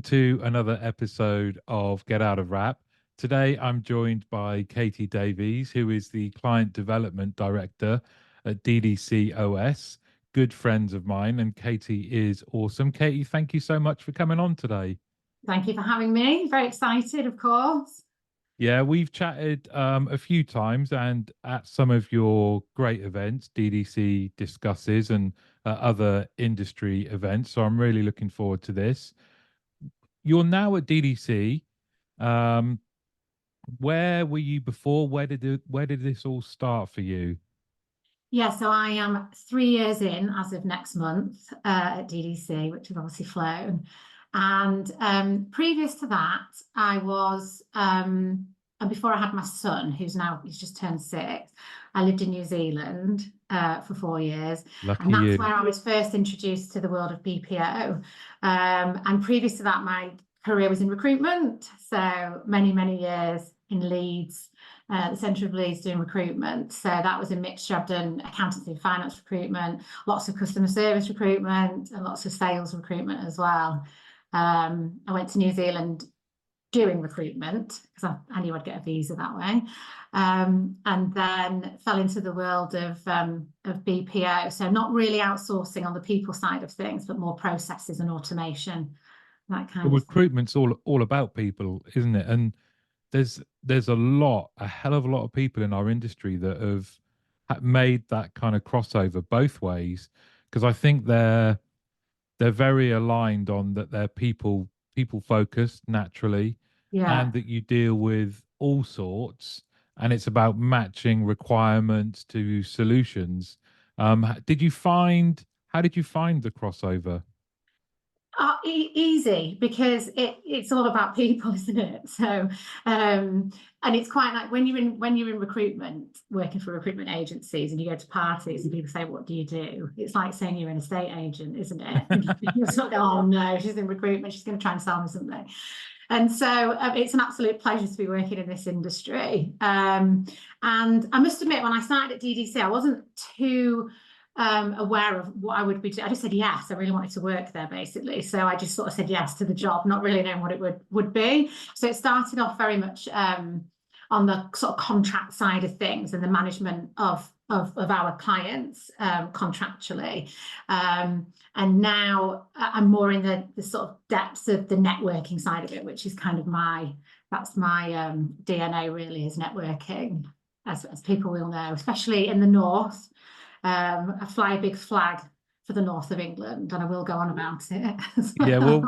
welcome to another episode of Get Out of Rap. Today, I'm joined by Katie Davies, who is the Client Development Director at DDC OS. Good friends of mine, and Katie is awesome. Katie, thank you so much for coming on today. Thank you for having me. Very excited, of course. Yeah, we've chatted a few times and at some of your great events, DDC Discusses and other industry events. So I'm really looking forward to this. You're now at DDC. Um, where were you before? Where did this all start for you? Yeah, so I am 3 years in as of next month at DDC, which has obviously flown. And previous to that, I was, and before I had my son, he's just turned 6, I lived in New Zealand for 4 years. Lucky And that's you. where I was first introduced to the world of BPO. And previous to that, my career was in recruitment. So many, many years in Leeds, the centre of Leeds doing recruitment. So that was a mixture. I've done accountancy and finance recruitment, lots of customer service recruitment, and lots of sales recruitment as well. I went to New Zealand doing recruitment because I knew I'd get a visa that way. And then fell into the world of BPO. So not really outsourcing on the people side of things, but more processes and automation, that But kind of thing. recruitment's all about people, isn't it? And there's a hell of a lot of people in our industry that have made that kind of crossover both ways, because I think they're very aligned on that they're people focused naturally, Yeah. and that you deal with all sorts, and it's about matching requirements to solutions. Did you find how did you find the crossover? Easy because it's all about people, isn't it? So, and it's quite like when you're in recruitment, working for recruitment agencies, and you go to parties and people say, "What do you do?" It's like saying you're an estate agent, isn't it? You're sort of, "Oh no, she's in recruitment. She's going to try and sell me something." And so it's an absolute pleasure to be working in this industry. And I must admit, when I started at DDC, I wasn't too aware of what I would be doing. I just said yes. I really wanted to work there, basically. So I just sort of said yes to the job, not really knowing what it would be. So it started off very much on the sort of contract side of things and the management of our clients contractually. And now I'm more in the sort of depths of the networking side of it, which is kind of that's my DNA really, is networking, as people will know, especially in the north. I fly a big flag for the north of England, and I will go on about it as Yeah, well.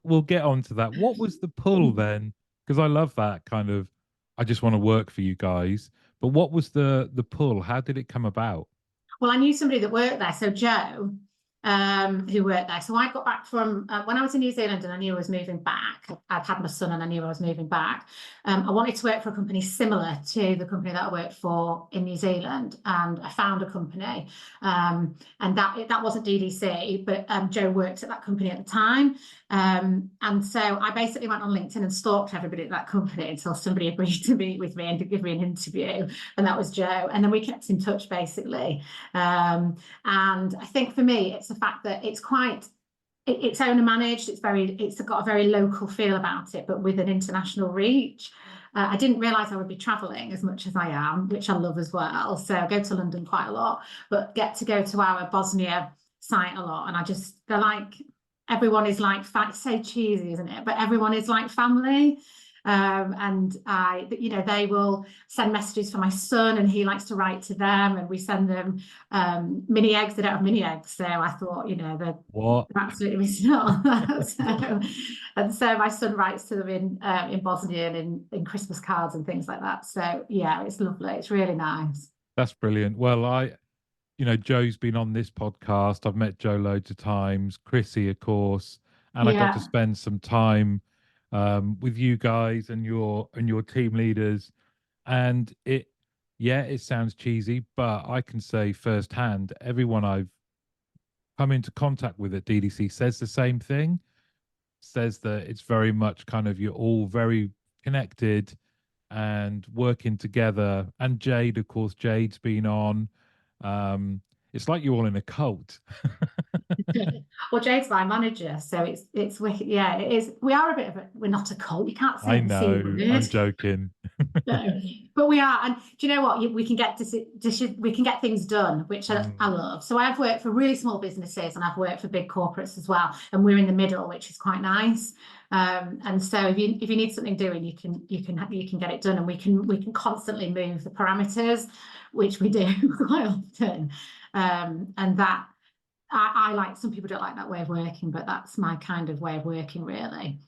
we'll get on to that. What was the pull then? Because I love that kind of, I just want to work for you guys. But what was the pull? How did it come about? Well, I knew somebody that worked there, so Joe, who worked there. So I got back from when I was in New Zealand, and I knew I was moving back. I'd had my son, and I knew I was moving back. I wanted to work for a company similar to the company that I worked for in New Zealand, and I found a company, and that wasn't DDC, but Joe worked at that company at the time. And so I basically went on LinkedIn and stalked everybody at that company until somebody agreed to meet with me and to give me an interview, and that was Joe. And then we kept in touch, basically. And I think for me, it's the fact that it's owner managed. It's got a very local feel about it, but with an international reach. I didn't realize I would be traveling as much as I am, which I love as well. So I go to London quite a lot, but get to go to our Bosnia site a lot. And they're like, everyone is like, it's so cheesy, isn't it? But everyone is like family. And they will send messages for my son, and he likes to write to them, and we send them mini eggs. They don't have mini eggs, so I thought, they're What? absolutely missing out on that. And so my son writes to them in Bosnian and in Christmas cards and things like that. So yeah, it's lovely. It's really nice. That's brilliant. Well, Joe's been on this podcast. I've met Joe loads of times, Chrissy, of course, and I got to Yeah. spend some time with you guys and your team leaders. And yeah, it sounds cheesy, but I can say firsthand, everyone I've come into contact with at DDC says the same thing. Says that it's very much kind of you're all very connected and working together. And Jade, of course, Jade's been on. Um, it's like you're all in a cult. Well, Jade's my manager, so it's wicked. Yeah, it is. We are a bit of a, we're not a cult. You can't say I the C know, I'm word. joking. No, but we are. And do you know what? We can get we can get things done, which I love. So I've worked for really small businesses and I've worked for big corporates as well. And we're in the middle, which is quite nice. And so if you need something doing, you can get it done, and we can constantly move the parameters, which we do quite often. And that I like. Some people don't like that way of working, but that's my kind of way of working, really.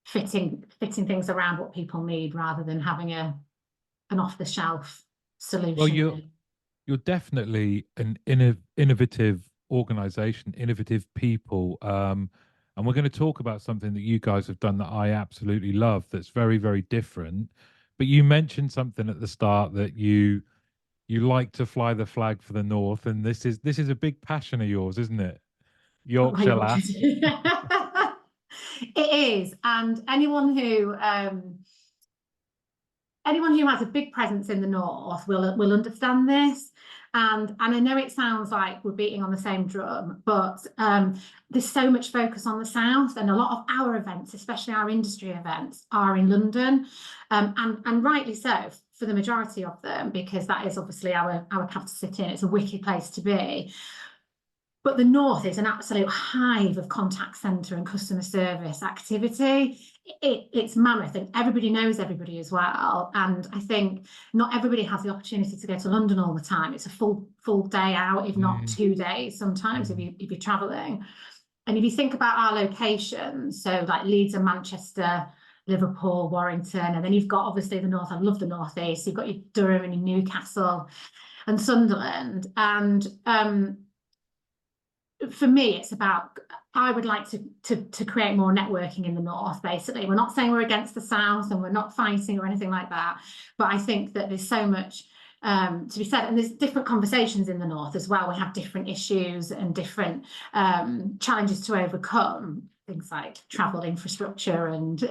Fitting things around what people need rather than having an off-the-shelf solution. Well, you're definitely an innovative organization, innovative people. And we're going to talk about something that you guys have done that I absolutely love, that's very, very different. But you mentioned something at the start that you like to fly the flag for the North, and this is a big passion of yours, isn't it? Yorkshire lass. It is, and anyone who has a big presence in the North will understand this. And I know it sounds like we're beating on the same drum, but there's so much focus on the South, and a lot of our events, especially our industry events, are in London, and rightly so for the majority of them, because that is obviously our capital city, and it's a wicked place to be. But the North is an absolute hive of contact centre and customer service activity. It's mammoth, and everybody knows everybody as well. And I think not everybody has the opportunity to go to London all the time. It's a full day out, if not 2 days sometimes, if you're travelling. And if you think about our locations, so like Leeds and Manchester, Liverpool, Warrington, and then you've got obviously the North. I love the North East. You've got your Durham and your Newcastle and Sunderland. And for me, it's about, I would like to create more networking in the North, basically. We're not saying we're against the South, and we're not fighting or anything like that. But I think that there's so much to be said, and there's different conversations in the North as well. We have different issues and different challenges to overcome. Things like travel infrastructure and,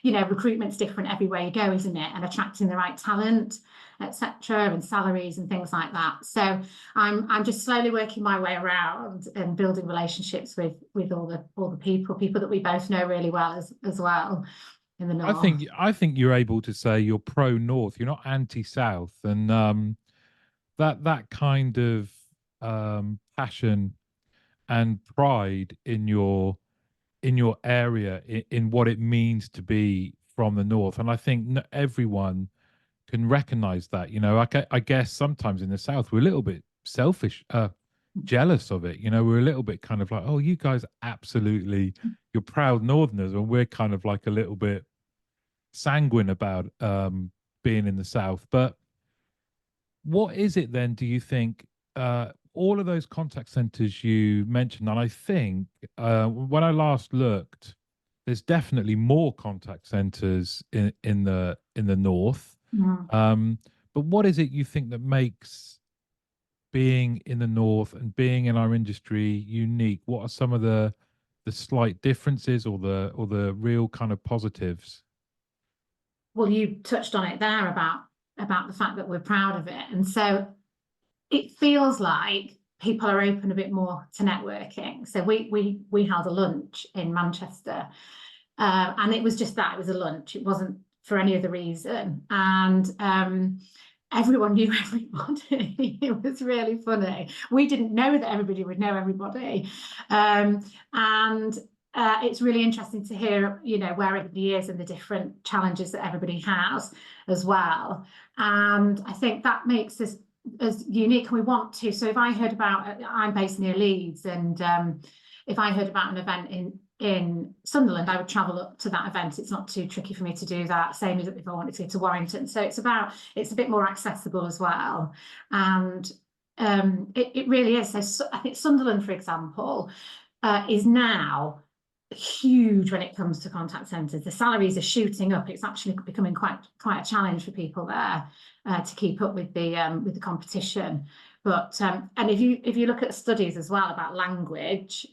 recruitment's different everywhere you go, isn't it? And attracting the right talent, etc., and salaries and things like that. So I'm just slowly working my way around and building relationships with all the people that we both know really well as well in the North. I think you're able to say you're pro North. You're not anti-South, and that kind of passion and pride in your area, in what it means to be from the North. And I think everyone can recognize that. I guess sometimes in the South we're a little bit selfish, jealous of it. We're a little bit kind of like, oh, you guys absolutely, you're proud Northerners, and we're kind of like a little bit sanguine about being in the South. But what is it then, do you think, all of those contact centers you mentioned, and I think when I last looked, there's definitely more contact centers in the North. But what is it you think that makes being in the North and being in our industry unique? What are some of the slight differences, or the real kind of positives? Well, you touched on it there about the fact that we're proud of it, and so it feels like people are open a bit more to networking. So we held a lunch in Manchester, and it was just that, it was a lunch. It wasn't for any other reason, and everyone knew everybody. It was really funny. We didn't know that everybody would know everybody, and it's really interesting to hear, where everybody is and the different challenges that everybody has as well. And I think that makes us as unique, and we want to. So if I heard about, I'm based near Leeds, and if I heard about an event in Sunderland, I would travel up to that event. It's not too tricky for me to do that. Same as if I wanted to go to Warrington. So it's a bit more accessible as well. And it really is. So I think Sunderland, for example, is now huge when it comes to contact centres. The salaries are shooting up. It's actually becoming quite a challenge for people there to keep up with the competition. But and if you look at studies as well about language,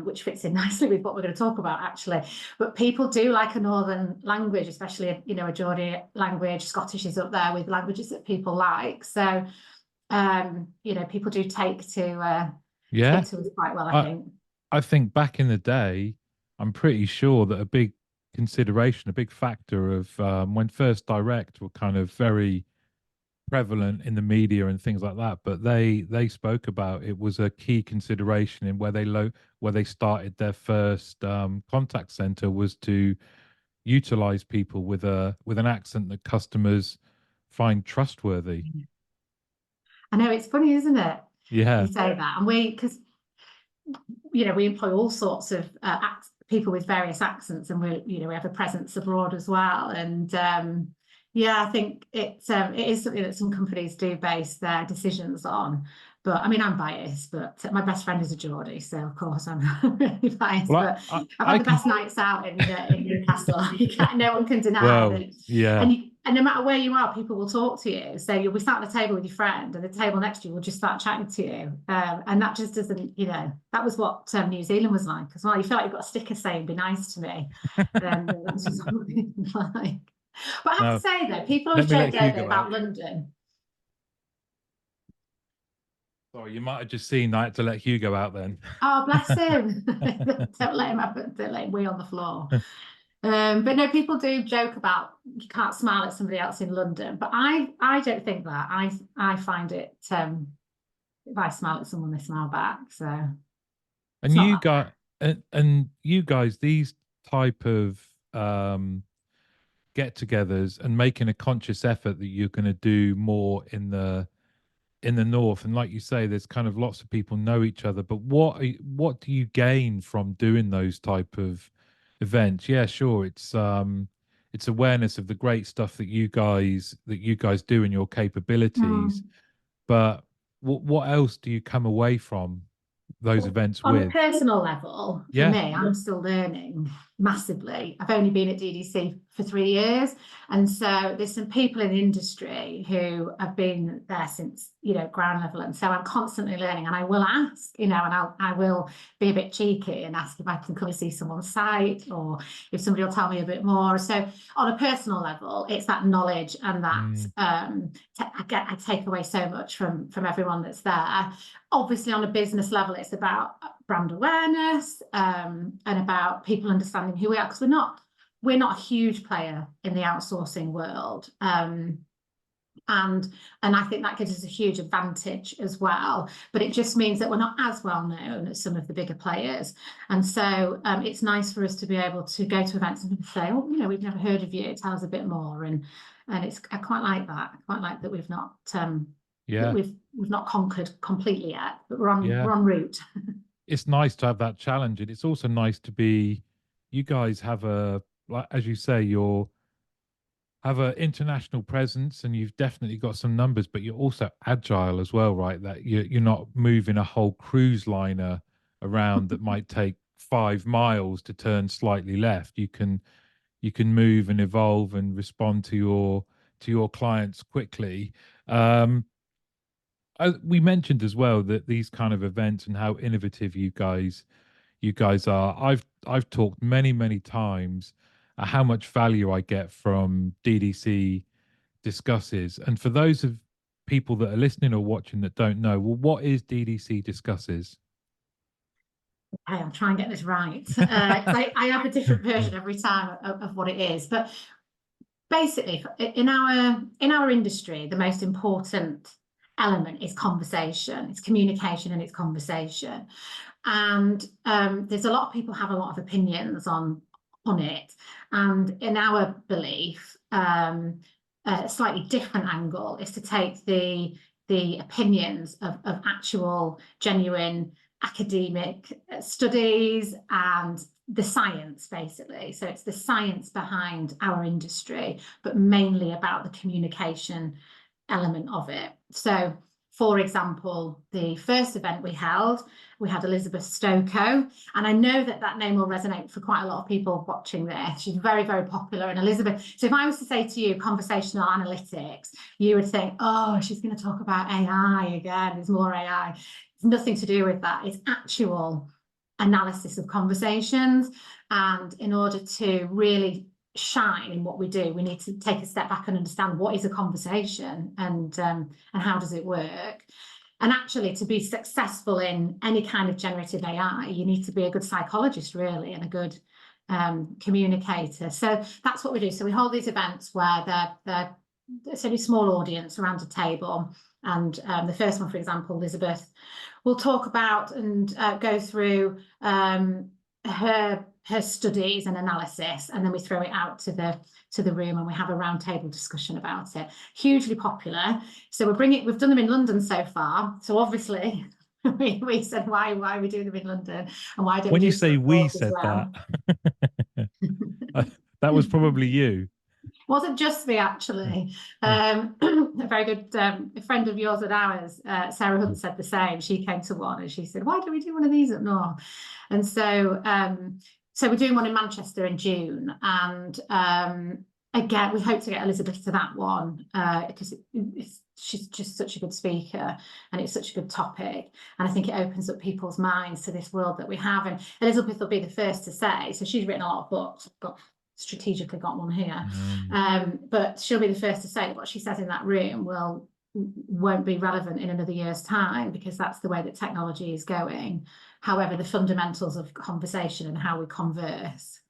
which fits in nicely with what we're going to talk about actually, but people do like a northern language, especially a Geordie language. Scottish is up there with languages that people like. So you know, people do take to Yeah. us quite well, I I think. I think back in the day, I'm pretty sure that a big consideration, a big factor of when first direct were kind of very prevalent in the media and things like that, but they spoke about it was a key consideration in where they started their first contact center was to utilize people with an accent that customers find trustworthy. I know it's funny, isn't it? Yeah. You say that, and because you know we employ all sorts of people with various accents, and we have a presence abroad as well. And yeah, I think it is something that some companies do base their decisions on. But I mean, I'm biased, but my best friend is a Geordie, so of course I'm really biased. Well, But I've I had the can. best nights out in Newcastle. No one can deny Well, that. yeah. And no matter where you are, people will talk to you. So you'll be sat at the table with your friend, and the table next to you will just start chatting to you. And that just doesn't, that was what New Zealand was like as well. You feel like you've got a sticker saying, be nice to me. That's just what it's like. But I have No, to say, though, people let always me joke, let don't they, Hugo about out. London. Sorry, you might have just seen I had to let Hugo out then. Oh, bless him. Don't let him wee on the floor. But no, people do joke about you can't smile at somebody else in London, but I don't think that. I find it if I smile at someone, they smile back. So it's And not you that bad. got and you guys, these type of get-togethers and making a conscious effort that you're going to do more in the north. And like you say, there's kind of lots of people know each other. But what do you gain from doing those type of events? Yeah, sure, it's awareness of the great stuff that you guys do and your capabilities. Mm. But what else do you come away from those events On a with? personal level, for Yeah. me, I'm still learning massively. I've only been at DDC for 3 years. And so there's some people in the industry who have been there since, ground level. And so I'm constantly learning, and I will ask, and I will be a bit cheeky and ask if I can come and see someone's site, or if somebody will tell me a bit more. So on a personal level, it's that knowledge and that Mm, I take away so much from everyone that's there. Obviously, on a business level, it's about brand awareness, and about people understanding who we are, because we're not a huge player in the outsourcing world. And I think that gives us a huge advantage as well. But it just means that we're not as well known as some of the bigger players. And so it's nice for us to be able to go to events and say, oh, we've never heard of you. Tell us a bit more. And I quite like that. I quite like that we've not yeah. we've not conquered completely yet, but we're on Yeah. route. It's nice to have that challenge, and it's also nice to be. You guys have like as you say, have an international presence, and you've definitely got some numbers, but you're also agile as well, right? That you're not moving a whole cruise liner around that might take 5 miles to turn slightly left. You can move and evolve and respond to your clients quickly. Um, we mentioned as well that these kind of events and how innovative you guys are. I've talked many times how much value I get from DDC Discusses. And for those of people that are listening or watching that don't know, well, what is DDC Discusses? I'll try and get this right. 'Cause I have a different version every time of what it is. But basically, in our industry, the most important element is conversation. It's communication and it's conversation. And there's a lot of people have a lot of opinions on it. And in our belief, a slightly different angle is to take the opinions of actual genuine academic studies and the science, basically. So it's the science behind our industry, but mainly about the communication element of it. So, for example, the first event we had Elizabeth Stokoe, and I know that name will resonate for quite a lot of people watching this. She's very, very popular. And Elizabeth, so if I was to say to you conversational analytics, you would think, oh, she's going to talk about AI again. There's more AI. It's nothing to do with that. It's actual analysis of conversations. And in order to really shine in what we do, we need to take a step back and understand what is a conversation, and how does it work. And actually, to be successful in any kind of generative AI, you need to be a good psychologist, really, and a good communicator. So that's what we do. So we hold these events where it's only a small audience around a table. And the first one, for example, Elizabeth will talk about and go through her studies and analysis, and then we throw it out to the room and we have a roundtable discussion about it. Hugely popular. So we've done them in London so far. So obviously we said, why are we doing them in London, and why don't When we you do say some we abroad as said well? that, that was probably you. Wasn't just me, actually. A very good friend of yours and ours, Sarah Hunt, said the same. She came to one and she said, why don't we do one of these up north? And so we're doing one in Manchester in June. And again, we hope to get Elizabeth to that one because she's just such a good speaker and it's such a good topic. And I think it opens up people's minds to this world that we have. And Elizabeth will be the first to say, so she's written a lot of books, but strategically got one here, but she'll be the first to say that what she says in that room won't be relevant in another year's time, because that's the way that technology is going. However, the fundamentals of conversation and how we converse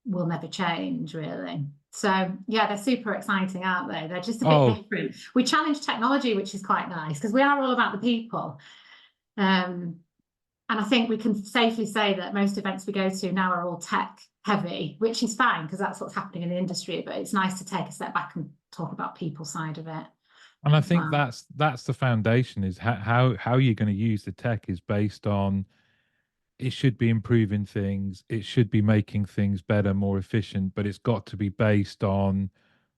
will never change, really. So yeah, they're super exciting, aren't they? They're just a bit different. We challenge technology, which is quite nice, because we are all about the people. And I think we can safely say that most events we go to now are all tech heavy, which is fine because that's what's happening in the industry, but it's nice to take a step back and talk about people side of it. And I think that's the foundation, is how you're going to use the tech is based on, it should be improving things, it should be making things better, more efficient, but it's got to be based on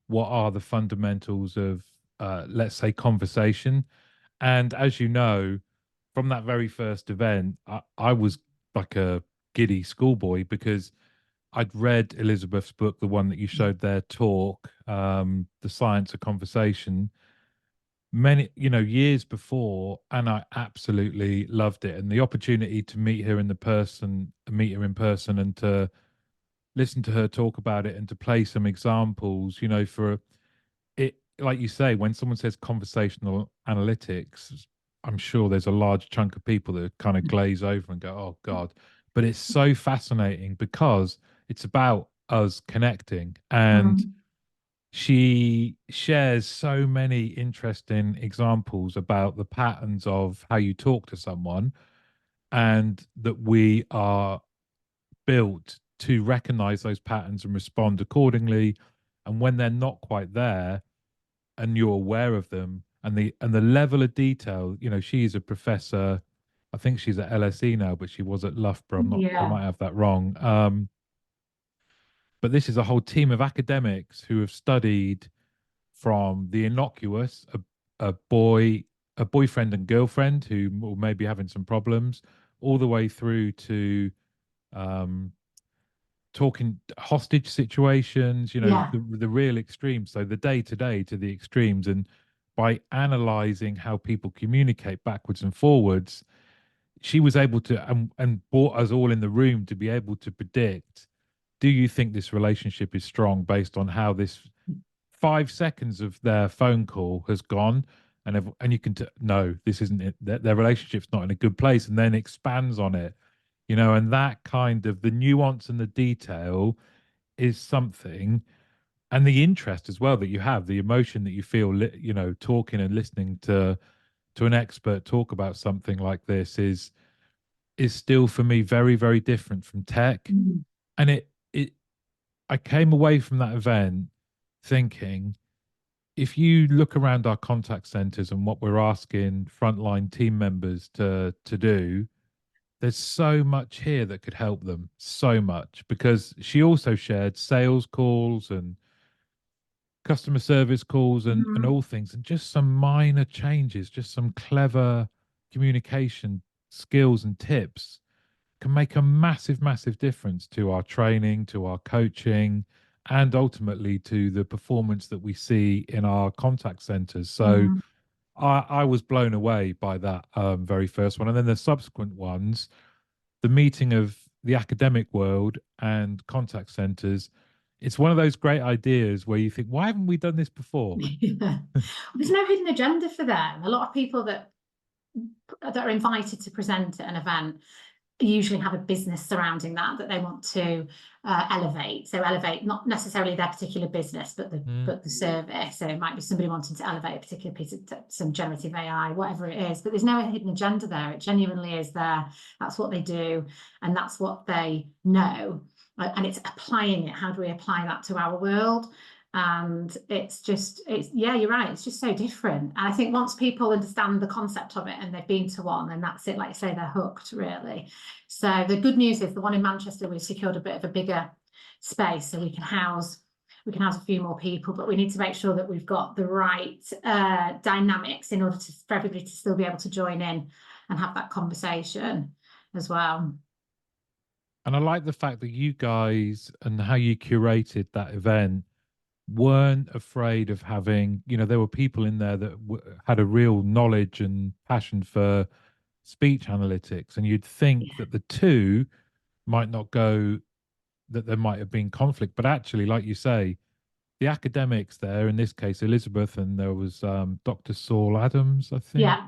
what are the fundamentals of let's say conversation. And as you know, from that very first event, I was like a giddy schoolboy because I'd read Elizabeth's book, the one that you showed there, Talk, The Science of Conversation, many, years before, and I absolutely loved it. And the opportunity to meet her in person, and to listen to her talk about it and to play some examples, for it, like you say, when someone says conversational analytics, I'm sure there's a large chunk of people that kind of glaze over and go, oh God. But it's so fascinating because it's about us connecting. And she shares so many interesting examples about the patterns of how you talk to someone, and that we are built to recognize those patterns and respond accordingly. And when they're not quite there, and you're aware of them, and the level of detail, she's a professor, I think she's at LSE now, but she was at Loughborough. I might have that wrong. But this is a whole team of academics who have studied from the innocuous, a boyfriend and girlfriend who will maybe having some problems, all the way through to um, talking hostage situations, the real extremes. So the day to day to the extremes. And by analyzing how people communicate backwards and forwards, she was able to, and brought us all in the room to be able to predict, do you think this relationship is strong based on how this 5 seconds of their phone call has gone? And you can no, this isn't it. Their relationship's not in a good place, and then expands on it, and that kind of, the nuance and the detail is something, and the interest as well that you have, the emotion that you feel, talking and listening to an expert talk about something like this is still for me very, very different from tech. And I came away from that event thinking, if you look around our contact centers and what we're asking frontline team members to do, there's so much here that could help them so much. Because she also shared sales calls and customer service calls and all things, and just some minor changes, just some clever communication skills and tips can make a massive, massive difference to our training, to our coaching, and ultimately to the performance that we see in our contact centers. So I was blown away by that very first one. And then the subsequent ones, the meeting of the academic world and contact centers, it's one of those great ideas where you think, why haven't we done this before? Yeah. There's no hidden agenda for them. A lot of people that are invited to present at an event usually have a business surrounding that they want to elevate. So elevate not necessarily their particular business, but the service. So it might be somebody wanting to elevate a particular piece of some generative AI, whatever it is. But there's no hidden agenda there. It genuinely is there. That's what they do, and that's what they know. And it's applying it. How do we apply that to our world? And yeah, you're right, it's just so different. And I think once people understand the concept of it and they've been to one, then that's it, like you say, they're hooked, really. So the good news is the one in Manchester, we've secured a bit of a bigger space so we can house a few more people, but we need to make sure that we've got the right dynamics in order for everybody to still be able to join in and have that conversation as well. And I like the fact that you guys and how you curated that event weren't afraid of having, there were people in there that had a real knowledge and passion for speech analytics. And you'd think that the two might not go, that there might have been conflict. But actually, like you say, the academics there, in this case, Elizabeth, and there was Dr. Saul Adams, I think. Yeah.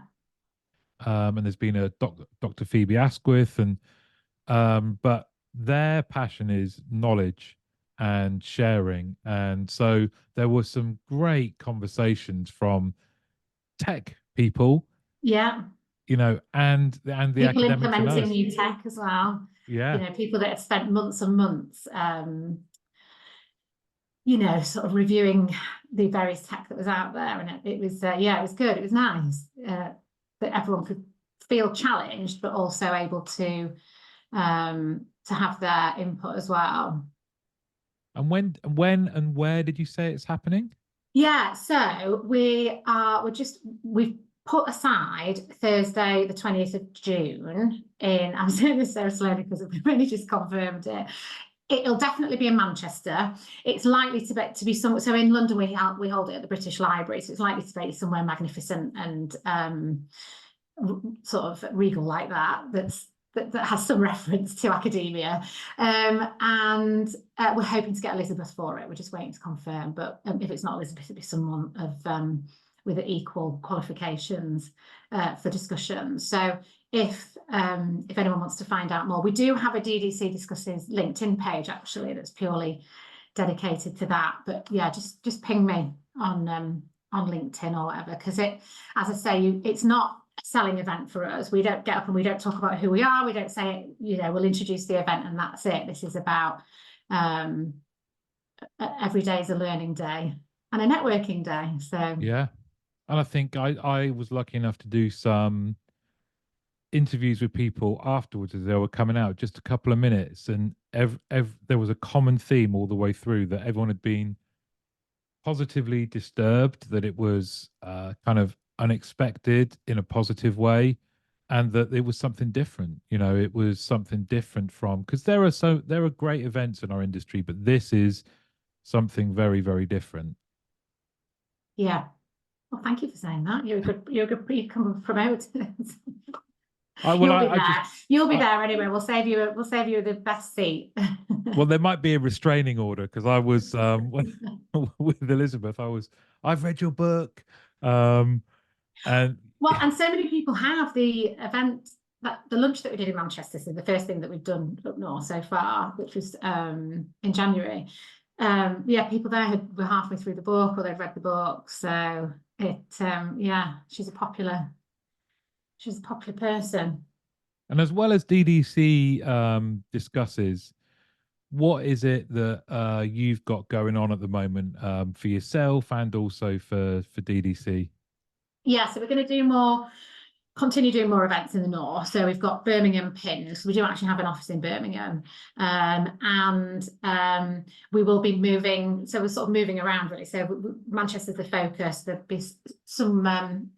And there's been a Dr. Phoebe Asquith, but their passion is knowledge and sharing. And so there were some great conversations from tech people, and the people academics implementing new tech as well. Yeah. People that had spent months and months sort of reviewing the various tech that was out there. And it was it was good. It was nice that everyone could feel challenged, but also able to have their input as well. And when and where did you say it's happening? Yeah, so we've put aside Thursday, the 20th of June I'm saying this so slowly because we've really just confirmed it. It'll definitely be in Manchester. It's likely to be somewhere. So in London, we hold it at the British Library, so it's likely to be somewhere magnificent and sort of regal like that. That has some reference to academia, and we're hoping to get Elizabeth for it. We're just waiting to confirm, but if it's not Elizabeth, it'll be someone of with equal qualifications for discussions. So if anyone wants to find out more, we do have a DDC Discusses LinkedIn page actually that's purely dedicated to that. But yeah, just ping me on LinkedIn or whatever, because as I say, it's not a selling event for us. We don't get up and we don't talk about who we are. We don't say, we'll introduce the event and that's it. This is about every day is a learning day and a networking day. So yeah, and I think I was lucky enough to do some interviews with people afterwards as they were coming out, just a couple of minutes, and there was a common theme all the way through that everyone had been positively disturbed, that it was kind of unexpected in a positive way, and that it was something different. It was something different from, because there are great events in our industry, but this is something very, very different. Yeah. Well, thank you for saying that. You're a good promoter. You'll be there anyway. We'll save you the best seat. Well, there might be a restraining order, because I was with Elizabeth. I've read your book, and so many people have. The event, the lunch that we did in Manchester, so the first thing that we've done up north so far, which was in January. People there were halfway through the book or they'd read the book. So she's a popular person. And as well as DDC Discusses, what is it that you've got going on at the moment for yourself and also for DDC? Yeah, so we're going to continue doing more events in the north. So we've got Birmingham pinned. We do actually have an office in Birmingham, and we will be moving. So we're sort of moving around really. So Manchester's the focus. There'll be some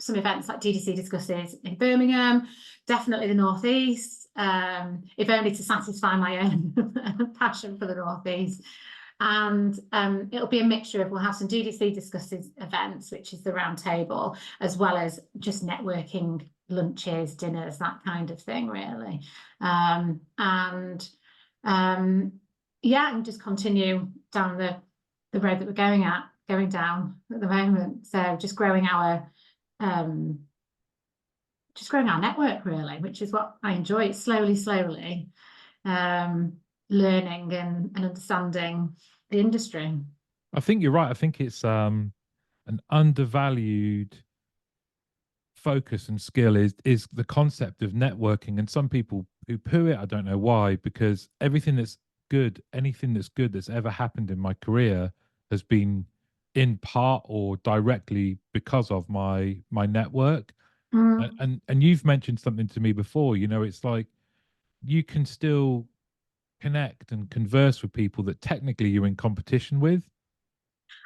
events like DDC Discusses in Birmingham, definitely the northeast, if only to satisfy my own passion for the northeast. And it'll be a mixture of, we'll have some DDC Discusses events, which is the round table, as well as just networking, lunches, dinners, that kind of thing, really. yeah, and just continue down the road that we're going down at the moment. So um just growing our network really, which is what I enjoy. It's slowly um learning and understanding the industry. I think you're right. I think it's an undervalued focus and skill is the concept of networking, and some people poo-poo it. I don't know why, because anything that's good that's ever happened in my career has been in part or directly because of my network. and Mm. and, and you've mentioned something to me before. It's like you can still connect and converse with people that technically you're in competition with.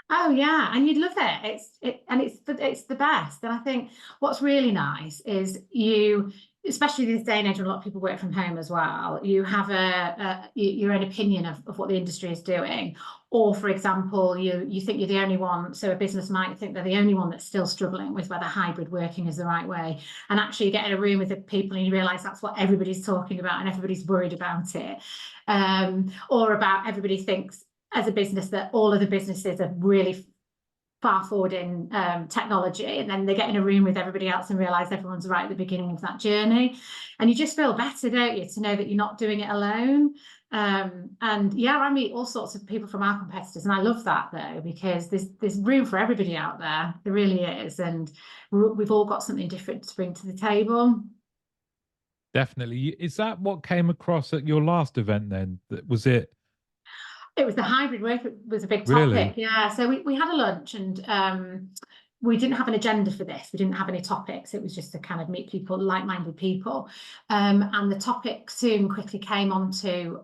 Oh yeah, and you'd love it. It's the best. And I think what's really nice is you, especially this day and age when a lot of people work from home as well, you have your own opinion of what the industry is doing. Or for example, you think you're the only one, so a business might think they're the only one that's still struggling with whether hybrid working is the right way. And actually you get in a room with the people and you realize that's what everybody's talking about and everybody's worried about it. Or about everybody thinks as a business that all of the businesses are really far forward in technology, and then they get in a room with everybody else and realize everyone's right at the beginning of that journey, and you just feel better, don't you, to know that you're not doing it alone. And yeah, I meet all sorts of people from our competitors, and I love that though, because there's room for everybody out there really is, and we've all got something different to bring to the table. Definitely. Is that what came across at your last event then? Was it It was the hybrid work was a big topic. really? Yeah. So we had a lunch and we didn't have an agenda for this. We didn't have any topics. It was just to kind of meet people, like-minded people. And the topic soon quickly came onto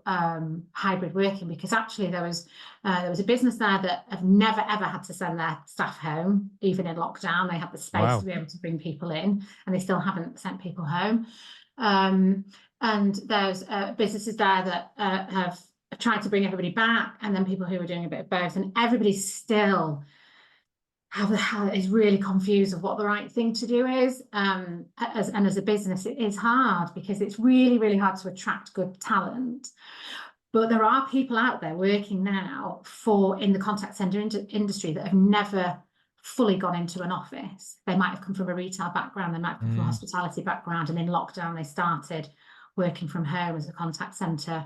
hybrid working, because actually there was a business there that have never ever had to send their staff home, even in lockdown. They had the space to Wow. be able to bring people in, and they still haven't sent people home. Um, and there's businesses there that have tried to bring everybody back, and then people who are doing a bit of both, and everybody still is really confused of what the right thing to do is. As a business, it is hard because it's really hard to attract good talent. But there are people out there working now in the contact center industry that have never fully gone into an office. They might have come from a retail background, they might have come from a Mm. hospitality background, and in lockdown they started working from home as a contact center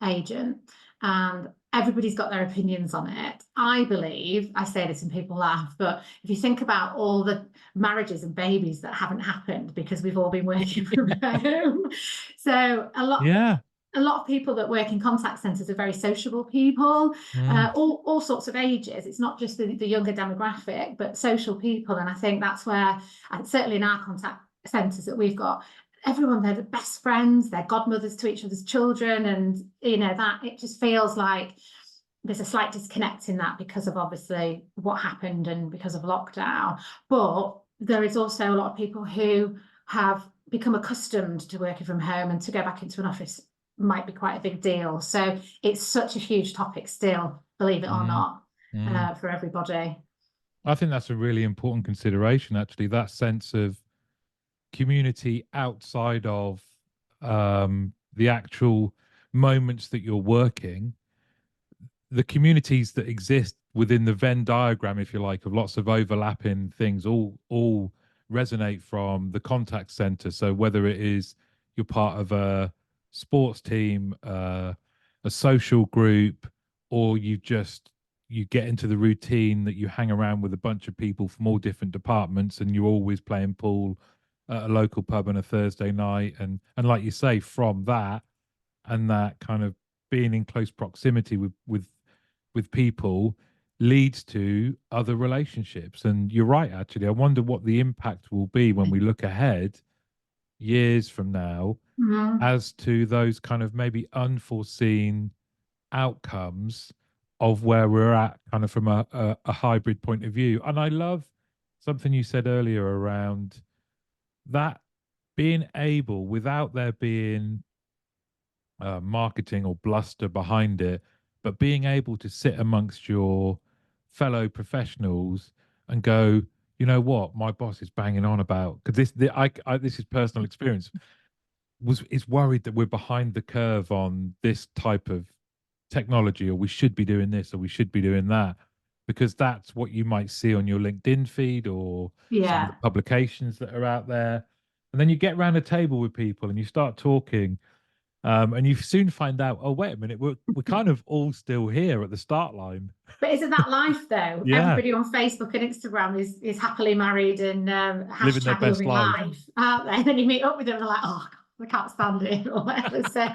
agent. And everybody's got their opinions on it. I believe, I say this and people laugh, but if you think about all the marriages and babies that haven't happened because we've all been working from home. So Yeah. a lot of people that work in contact centres are very sociable people, Mm. all sorts of ages. It's not just the younger demographic, but social people. And I think that's where, certainly in our contact centres that we've got, everyone, they're the best friends, they're godmothers to each other's children. And, that it just feels like there's a slight disconnect in that because of obviously what happened and because of lockdown. But there is also a lot of people who have become accustomed to working from home, and to go back into an office might be quite a big deal. So it's such a huge topic still, believe it or Mm. not, Mm. for everybody. I think that's a really important consideration, actually, that sense of community outside of the actual moments that you're working, the communities that exist within the Venn diagram, if you like, of lots of overlapping things, all resonate from the contact center. So whether it is you're part of a sports team, a social group, or you get into the routine that you hang around with a bunch of people from all different departments, and you're always playing pool at a local pub on a Thursday night, and like you say, from that and that kind of being in close proximity with people leads to other relationships. And you're right, actually. I wonder what the impact will be when we look ahead years from now Mm. as to those kind of maybe unforeseen outcomes of where we're at, kind of from a hybrid point of view. And I love something you said earlier around that being able, without there being marketing or bluster behind it, but being able to sit amongst your fellow professionals and go, you know what, my boss is banging on about, because this is personal experience. Is worried that we're behind the curve on this type of technology, or we should be doing this, or we should be doing that, because that's what you might see on your LinkedIn feed or some of Yeah. the publications that are out there. And then you get around a table with people and you start talking, and you soon find out, oh, wait a minute, we're kind of all still here at the start line. But isn't that life though? Yeah, Everybody on Facebook and Instagram is happily married and living their hashtag best loving life. life, aren't they? And then you meet up with them and they're like, oh, God, I can't stand it or whatever. So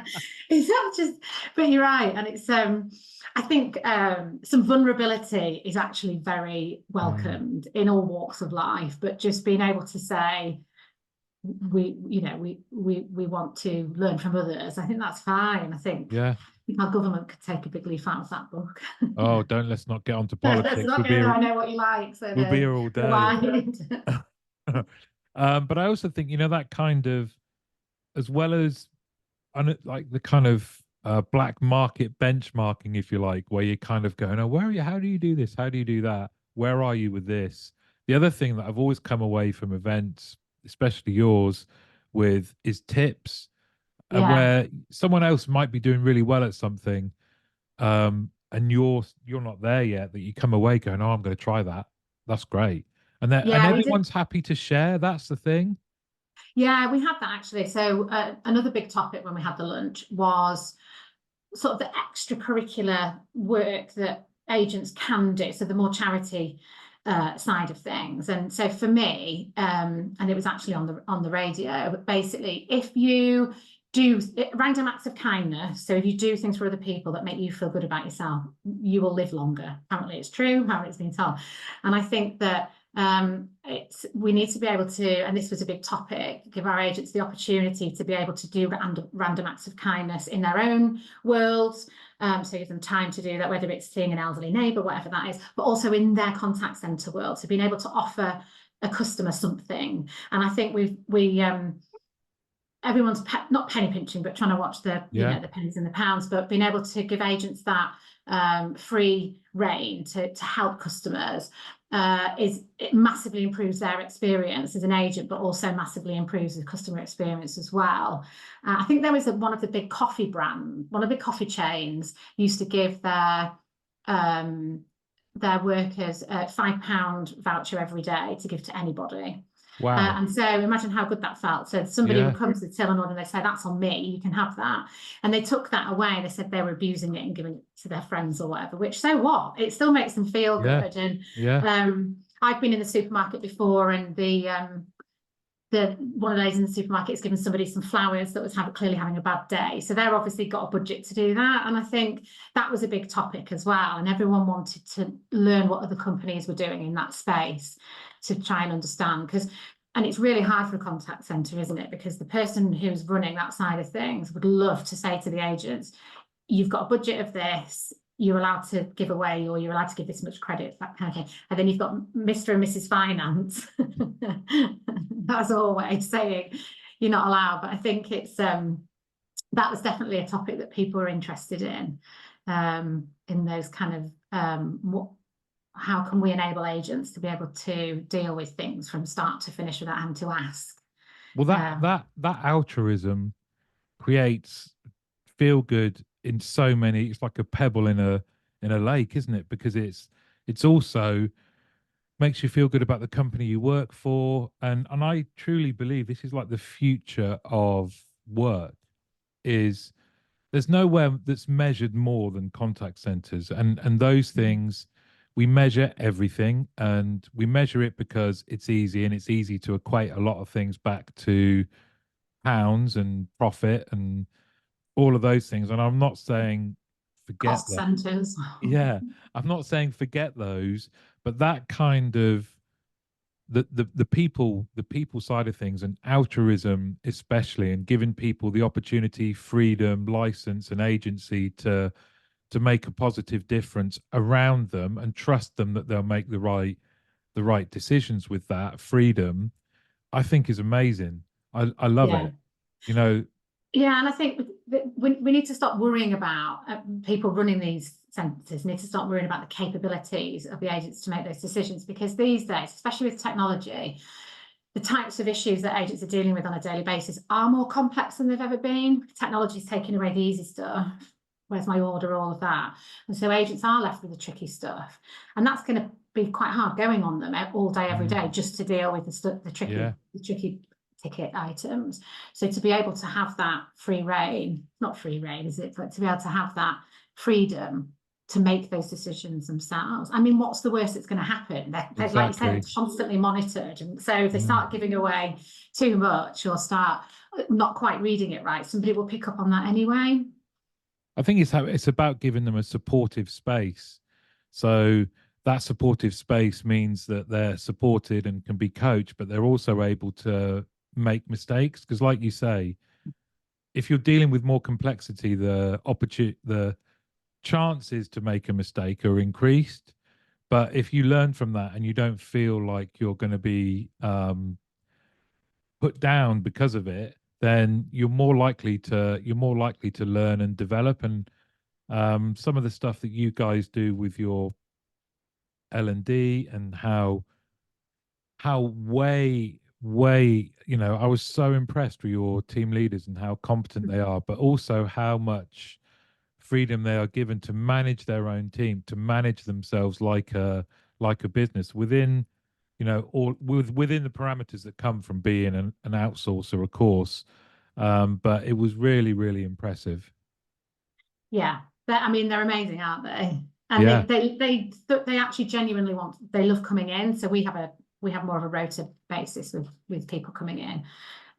it's not just, but you're right. And it's I think some vulnerability is actually very welcomed in all walks of life, but just being able to say, we want to learn from others. I think that's fine. I think Yeah. our government could take a big leaf out of that book. Oh, let's not get onto Let's politics. not go there. I know what you like, so We'll be here all never day. mind. But I also think, that kind of, as well as like the kind of black market benchmarking, if you like, where you're kind of going, oh, where are you? How do you do this? How do you do that? Where are you with this? The other thing that I've always come away from events, especially yours, with is tips, Yeah, where someone else might be doing really well at something, and you're not there yet, that you come away going, oh, I'm going to try that. That's great. And yeah, we did. everyone's happy to share. That's the thing. Yeah, we had that actually. So another big topic when we had the lunch was sort of the extracurricular work that agents can do. So the more charity side of things. And so for me, and it was actually on the radio, but basically, if you do random acts of kindness, so if you do things for other people that make you feel good about yourself, you will live longer. Apparently it's true, apparently it's been told. And I think that we need to be able to, and this was a big topic, give our agents the opportunity to be able to do random acts of kindness in their own worlds. So give them time to do that, whether it's seeing an elderly neighbour, whatever that is, but also in their contact centre world. So being able to offer a customer something. And I think everyone's not penny pinching, but trying to watch the the pennies and the pounds, but being able to give agents that free rein to help customers it massively improves their experience as an agent, but also massively improves the customer experience as well. I think there was one of the big coffee chains used to give their workers a £5 voucher every day to give to anybody. Wow. And so imagine how good that felt. So somebody would come to the till and order and they say, that's on me, you can have that. And they took that away and they said they were abusing it and giving it to their friends or whatever, which so what? It still makes them feel good. And I've been in the supermarket before and the one of those in the supermarket has given somebody some flowers that was clearly having a bad day. So they're obviously got a budget to do that. And I think that was a big topic as well. And everyone wanted to learn what other companies were doing in that space to try and understand. And it's really hard for a contact centre, isn't it? Because the person who's running that side of things would love to say to the agents, you've got a budget of this, you're allowed to give away, or you're allowed to give this much credit, that kind of thing. And then you've got Mr. and Mrs. Finance, as always, saying you're not allowed. But I think it's that was definitely a topic that people are interested in those kind of how can we enable agents to be able to deal with things from start to finish without having to ask. Well, that altruism creates feel good in so many. It's like a pebble in a lake, isn't it? Because it's also makes you feel good about the company you work for, and I truly believe this is like the future of work. Is there's nowhere that's measured more than contact centers, and those things. We measure everything, and we measure it because it's easy, and it's easy to equate a lot of things back to pounds and profit and all of those things. And I'm not saying forget Cost that. centers. Yeah, I'm not saying forget those, but that kind of the people side of things, and altruism especially, and giving people the opportunity, freedom, license, and agency to make a positive difference around them, and trust them that they'll make the right decisions with that freedom, I think is amazing. I love it. Yeah, and I think we need to stop worrying about people running these centres. We need to stop worrying about the capabilities of the agents to make those decisions, because these days, especially with technology, the types of issues that agents are dealing with on a daily basis are more complex than they've ever been. Technology is taking away the easy stuff. where's my order, all of that. And so agents are left with the tricky stuff, and that's going to be quite hard going on them all day, every day, just to deal with the tricky ticket items. So to be able to have that free reign, not free reign, is it? But to be able to have that freedom to make those decisions themselves. I mean, what's the worst that's going to happen? They're Exactly. like you said, constantly monitored. And so if they start giving away too much or start not quite reading it right, somebody will pick up on that anyway. I think it's about giving them a supportive space. So that supportive space means that they're supported and can be coached, but they're also able to make mistakes. Because, like you say, if you're dealing with more complexity, the chances to make a mistake are increased. But if you learn from that and you don't feel like you're going to be put down because of it, then you're more likely to learn and develop. And some of the stuff that you guys do with your L&D and how way I was so impressed with your team leaders and how competent they are, but also how much freedom they are given to manage their own team, to manage themselves like a business within within the parameters that come from being an outsourcer, of course. But it was really, really impressive. Yeah, I mean, they're amazing, aren't they? And Yeah. they actually genuinely they love coming in. So we have more of a rota basis with people coming in,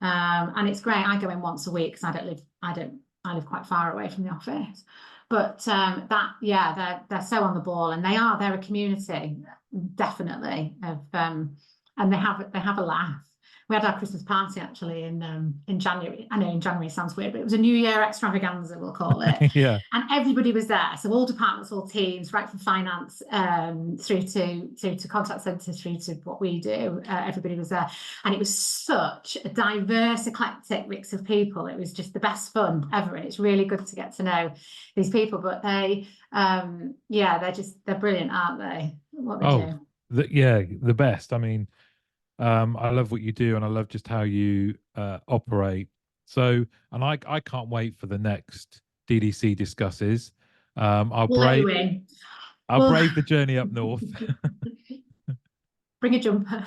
and it's great. I go in once a week because I live quite far away from the office. But they're so on the ball, and they're a community, definitely, of and they have a laugh. We had our Christmas party actually in January. I know in January sounds weird, but it was a New Year extravaganza, we'll call it. Yeah. And everybody was there. So all departments, all teams, right from finance through to contact centre, through to what we do. Everybody was there. And it was such a diverse, eclectic mix of people. It was just the best fun ever. And it's really good to get to know these people. But they're brilliant, aren't they? What they do. The best. I mean, I love what you do, and I love just how you operate. So, and I can't wait for the next DDC Discusses. I'll brave the journey up north. Bring a jumper.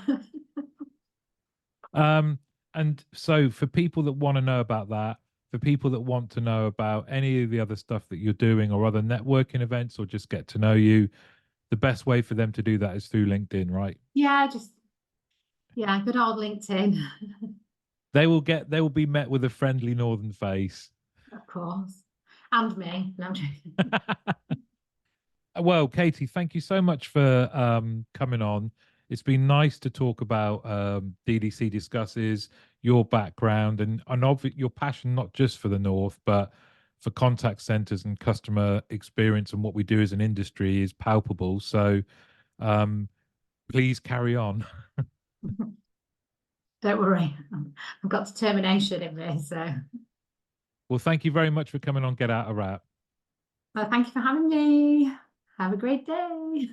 And so for people that want to know about that, for people that want to know about any of the other stuff that you're doing or other networking events or just get to know you, the best way for them to do that is through LinkedIn, right? Yeah, good old LinkedIn. They will be met with a friendly northern face. Of course. And me. No, I'm joking. Well, Katie, thank you so much for coming on. It's been nice to talk about DDC Discusses, your background, and your passion, not just for the North, but for contact centers and customer experience, and what we do as an industry is palpable. So please carry on. Don't worry. I've got determination in me. So, well, thank you very much for coming on Get Out a Wrap. Well, thank you for having me. Have a great day.